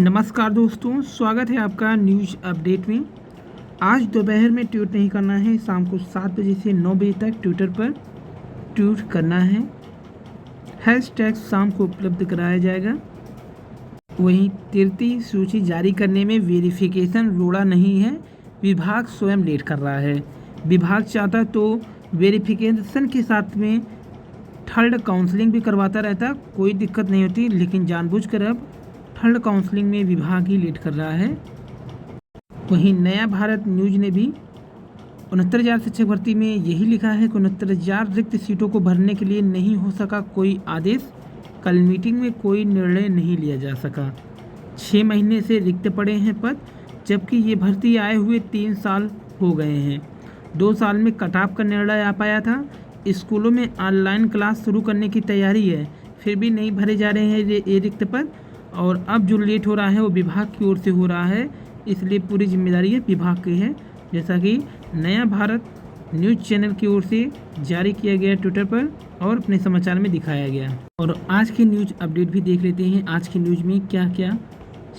नमस्कार दोस्तों, स्वागत है आपका न्यूज़ अपडेट में। आज दोपहर में ट्वीट नहीं करना है, शाम को 7 बजे से 9 बजे तक ट्विटर पर ट्वीट करना है। हैशटैग शाम को उपलब्ध कराया जाएगा। वहीं तृतीय सूची जारी करने में वेरिफिकेशन रोड़ा नहीं है, विभाग स्वयं लेट कर रहा है। विभाग चाहता तो वेरिफिकेशन के साथ में थर्ड काउंसलिंग भी करवाता रहता, कोई दिक्कत नहीं होती, लेकिन जानबूझकर अब थर्ड काउंसलिंग में विभाग ही लेट कर रहा है। वहीं नया भारत न्यूज ने भी 69,000 शिक्षक भर्ती में यही लिखा है कि 69,000 रिक्त सीटों को भरने के लिए नहीं हो सका कोई आदेश। कल मीटिंग में कोई निर्णय नहीं लिया जा सका। 6 महीने से रिक्त पड़े हैं पद, जबकि ये भर्ती आए हुए 3 साल हो गए हैं। 2 साल में कट ऑफ का निर्णय आ पाया था। स्कूलों में ऑनलाइन क्लास शुरू करने की तैयारी है, फिर भी नहीं भरे जा रहे हैं ये रिक्त पद। और अब जो लेट हो रहा है वो विभाग की ओर से हो रहा है, इसलिए पूरी जिम्मेदारी है विभाग की है, जैसा कि नया भारत न्यूज़ चैनल की ओर से जारी किया गया ट्विटर पर और अपने समाचार में दिखाया गया। और आज के न्यूज़ अपडेट भी देख लेते हैं, आज की न्यूज़ में क्या क्या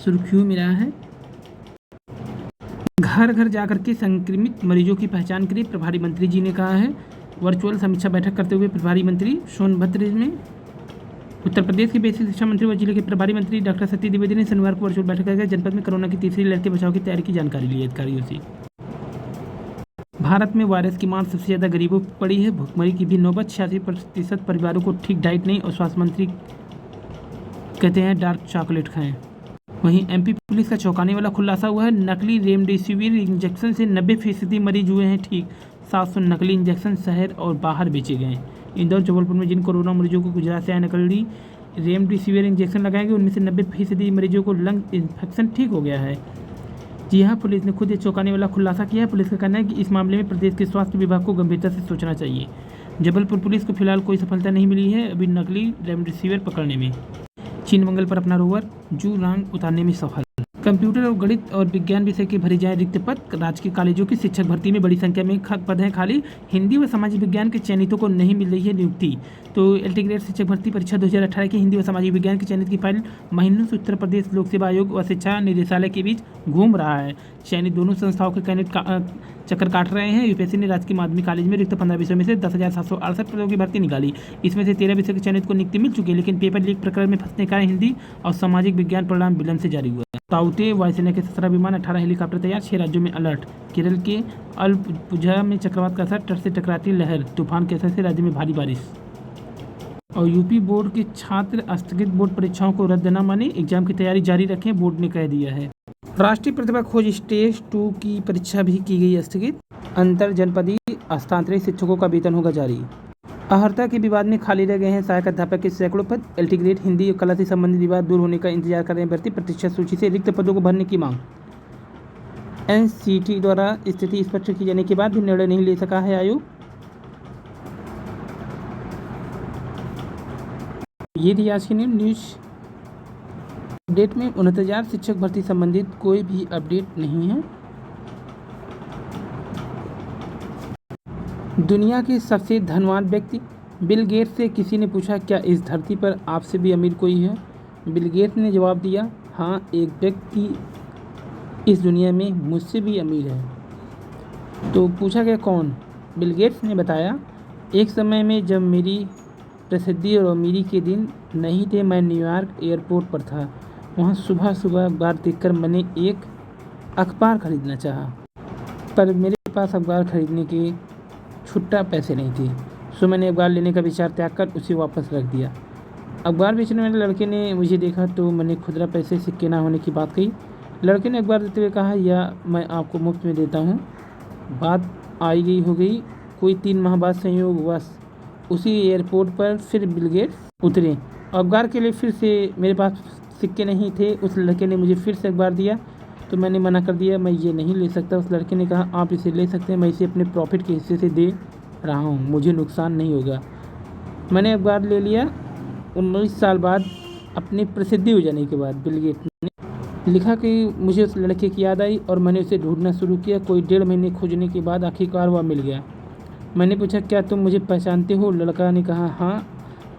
सुर्खियों में रहा है। घर घर जाकर के संक्रमित मरीजों की पहचान करें, प्रभारी मंत्री जी ने कहा है। वर्चुअल समीक्षा बैठक करते हुए प्रभारी मंत्री सोनभद्र में उत्तर प्रदेश के बेसिक शिक्षा मंत्री व जिले के प्रभारी मंत्री डॉक्टर सती द्विवेदी ने शनिवार को वर्चुअल बैठक करके जनपद में कोरोना की तीसरी लहर के बचाव की तैयारी की जानकारी ली अधिकारियों से। भारत में वायरस की मार सबसे ज़्यादा गरीबों पर पड़ी है। भुखमरी की भी नौबत, 86% परिवारों को ठीक डाइट नहीं और स्वास्थ्य मंत्री कहते हैं डार्क चॉकलेट खाएं। वहीं एमपी पुलिस का चौंकाने वाला खुलासा हुआ है। नकली रेमडेसिविर इंजेक्शन से 90% मरीज हुए हैं ठीक। 700 नकली इंजेक्शन शहर और बाहर बेचे गए। इंदौर जबलपुर में जिन कोरोना मरीजों को गुजरात से आए नकली रेमडेसिविर इंजेक्शन लगाए गए, उनमें से 90% मरीजों को लंग इन्फेक्शन ठीक हो गया है। जी हाँ, पुलिस ने खुद ये चौंकाने वाला खुलासा किया है। पुलिस का कहना है कि इस मामले में प्रदेश के स्वास्थ्य विभाग को गंभीरता से सोचना चाहिए। जबलपुर पुलिस को फिलहाल कोई सफलता नहीं मिली है अभी नकली रेमडेसिविर पकड़ने में। चीन मंगल पर अपना रोवर जू रांग उतारने में सफल। कंप्यूटर और गणित और विज्ञान विषय के भरे जाए रिक्त पद। राजकीय कॉलेजों की शिक्षक भर्ती में बड़ी संख्या में पद हैं खाली। हिंदी व सामाजिक विज्ञान के चयनितों को नहीं मिल रही है नियुक्ति। तो एल्टीग्रेड शिक्षक भर्ती परीक्षा 2018 की हिंदी व सामाजिक विज्ञान के चयनित की फाइल महीनों से उत्तर प्रदेश लोक सेवा आयोग व शिक्षा निदेशालय के बीच घूम रहा है। चयनित दोनों संस्थाओं के कैंडिडेट चक्कर काट रहे हैं। यूपीएससी ने राजकीय माध्यमिक कॉलेज में रिक्त 15 विषयों में से 10,768 पदों की भर्ती निकाली। इसमें से 13 विषय के चयनित को नियुक्ति मिल चुकी है, लेकिन पेपर लीक प्रकरण में फंसने के कारण हिंदी और सामाजिक विज्ञान परिणाम विलंब से जारी हुआ है। ताउते वायुसेना के 17 विमान, 18 हेलीकॉप्टर तैयार, 6 राज्यों में अलर्ट। केरल के अलपुझा में चक्रवात का असर, तट से टकराती लहर, तूफान के असर से राज्य में भारी बारिश। और यूपी बोर्ड के छात्र स्थगित बोर्ड परीक्षाओं को रद्द न माने, एग्जाम की तैयारी जारी रखें, बोर्ड ने कह दिया है। राष्ट्रीय प्रतिभा खोज स्टेज 2 की परीक्षा भी की गई स्थगित। अंतर जनपदीय स्थानांतरित शिक्षकों का वेतन होगा जारी। अहर्ता के विवाद में खाली रह गए हैं सहायक अध्यापक के सैकड़ों पद। एल्टीग्रेड हिंदी और कला से संबंधित विवाद दूर होने का इंतजार कर रहे हैं भर्ती। प्रतीक्षा सूची से रिक्त पदों को भरने की मांग। एनसीटी द्वारा स्थिति स्पष्ट किए जाने के बाद भी निर्णय नहीं ले सका है आयोग। ये थी आज की न्यूज़ अपडेट में 69,000 शिक्षक भर्ती संबंधित कोई भी अपडेट नहीं है। दुनिया के सबसे धनवान व्यक्ति बिल गेट्स से किसी ने पूछा, क्या इस धरती पर आपसे भी अमीर कोई है? बिल गेट्स ने जवाब दिया, हाँ, एक व्यक्ति इस दुनिया में मुझसे भी अमीर है। तो पूछा गया कौन? बिल गेट्स ने बताया, एक समय में जब मेरी प्रसिद्धि और अमीरी के दिन नहीं थे, मैं न्यूयॉर्क एयरपोर्ट पर था। वहाँ सुबह सुबह अखबार देखकर मैंने एक अखबार खरीदना चाहा, पर मेरे पास अखबार खरीदने के छुट्टा पैसे नहीं थे, सो मैंने अखबार लेने का विचार त्याग कर उसे वापस रख दिया। अखबार बेचने वाले लड़के ने मुझे देखा तो मैंने खुदरा पैसे सिक्के ना होने की बात कही। लड़के ने अखबार देते हुए कहा, या मैं आपको मुफ्त में देता हूँ। बात आई गई हो गई। कोई 3 माह बाद संयोगवश उसी एयरपोर्ट पर फिर बिल गेट्स उतरे। अखबार के लिए फिर से मेरे पास सिक्के नहीं थे। उस लड़के ने मुझे फिर से अखबार दिया तो मैंने मना कर दिया, मैं ये नहीं ले सकता। उस लड़के ने कहा, आप इसे ले सकते हैं, मैं इसे अपने प्रॉफिट के हिस्से से दे रहा हूँ, मुझे नुकसान नहीं होगा। मैंने अखबार ले लिया। 19 साल बाद अपनी प्रसिद्धि हो जाने के बाद बिल गेट्स ने लिखा कि मुझे उस लड़के की याद आई और मैंने उसे ढूंढना शुरू किया। कोई 1.5 महीने खोजने के बाद आखिरकार वह मिल गया। मैंने पूछा, क्या तुम मुझे पहचानते हो? लड़का ने कहा, हाँ,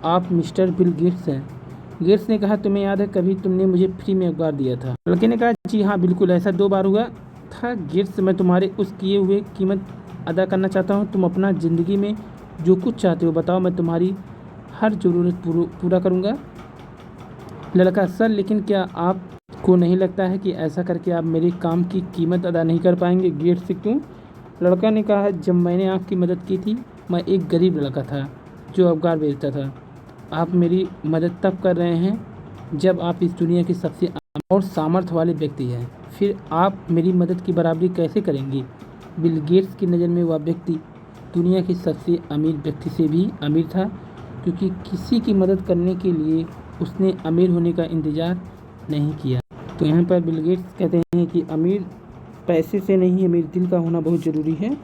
आप मिस्टर बिल गेट्स हैं। गेट्स ने कहा, तुम्हें याद है कभी तुमने मुझे फ्री में अखबार दिया था? लड़के ने कहा, जी हाँ बिल्कुल, ऐसा 2 बार हुआ था। गेट्स, मैं तुम्हारे उस किए हुए कीमत अदा करना चाहता हूँ। तुम अपना ज़िंदगी में जो कुछ चाहते हो बताओ, मैं तुम्हारी हर ज़रूरत पूरा करूँगा। लड़का, सर लेकिन क्या आपको नहीं लगता है कि ऐसा करके आप मेरे काम की कीमत अदा नहीं कर पाएंगे? गेट्स, क्यों? लड़का ने कहा, जब मैंने आपकी मदद की थी, मैं एक गरीब लड़का था जो अखबार बेचता था। आप मेरी मदद तब कर रहे हैं जब आप इस दुनिया के सबसे और सामर्थ्य वाले व्यक्ति हैं। फिर आप मेरी मदद की बराबरी कैसे करेंगी? बिल गेट्स की नज़र में वह व्यक्ति दुनिया के सबसे अमीर व्यक्ति से भी अमीर था, क्योंकि किसी की मदद करने के लिए उसने अमीर होने का इंतज़ार नहीं किया। तो यहाँ पर बिल गेट्स कहते हैं कि अमीर पैसे से नहीं, अमीर दिल का होना बहुत ज़रूरी है।